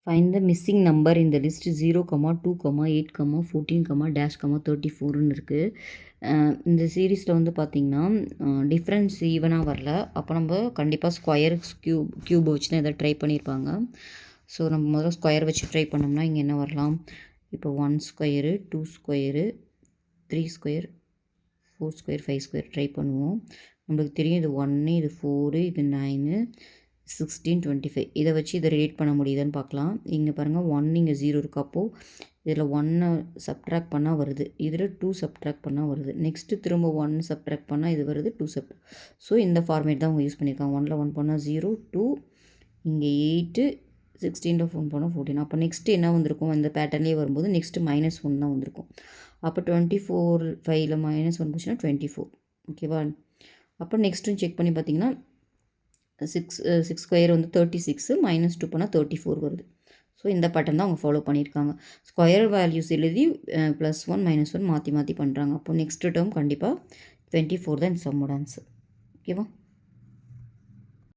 Find the missing number in the list 0, 2, 8, 14, dash, 34ன்னு இருக்குது. இந்த சீரீஸில் வந்து பார்த்திங்கன்னா டிஃப்ரென்ஸ் ஈவனாக வரல. அப்போ நம்ம கண்டிப்பாக ஸ்கொயர் க்யூப் வச்சு தான் எதாவது ட்ரை பண்ணியிருப்பாங்க. ஸோ நம்ம முதல்ல ஸ்கொயர் வச்சு ட்ரை பண்ணோம்னா இங்கே என்ன வரலாம்? இப்போ 1 square, 2 square, 3 square, 4 square, 5 square try பண்ணுவோம். நம்மளுக்கு தெரியும் இது 1, இது 4, இது 9, 16, 25. இதை வச்சு இதை ரிலேட் பண்ண முடியுதுன்னு பார்க்கலாம். இங்கே பாருங்கள் 1 இங்கே 0 இருக்குது. அப்போது இதில் 1 சப்ட்ராக்ட் பண்ணால் வருது, இதில் 2 சப்ட்ராக்ட் பண்ணால் வருது. நெக்ஸ்ட்டு திரும்ப 1 சப்ட்ராக்ட் பண்ணால் இது வருது, 2 ஸோ இந்த ஃபார்மேட் தான் அவங்க யூஸ் பண்ணியிருக்காங்க. 1ல் 1 பண்ணால் 0, 2, இங்கே 8, 16ல் 1 பண்ணால் 14. அப்போ நெக்ஸ்ட்டு என்ன வந்திருக்கும்? அந்த பேட்டர்ன்லேயே வரும்போது நெக்ஸ்ட்டு -1 தான் வந்திருக்கும். அப்போ 24, 5ல் -1 போச்சுன்னா 24. ஓகேவா? அப்போ நெக்ஸ்ட்டும் செக் பண்ணி பார்த்தீங்கன்னா 6 ஸ்கொயர் வந்து 36, -2 பண்ணால் 34 வருது. ஸோ இந்த பேட்டர்ன் தான் அவங்க ஃபாலோ பண்ணியிருக்காங்க. ஸ்கொயர் வேல்யூஸ் எழுதி +1 -1 மாற்றி மாற்றி பண்ணுறாங்க. அப்போ நெக்ஸ்ட் டேர்ம் கண்டிப்பாக 24 தான் இந்த சம்மோட ஆன்சர். ஓகேவா?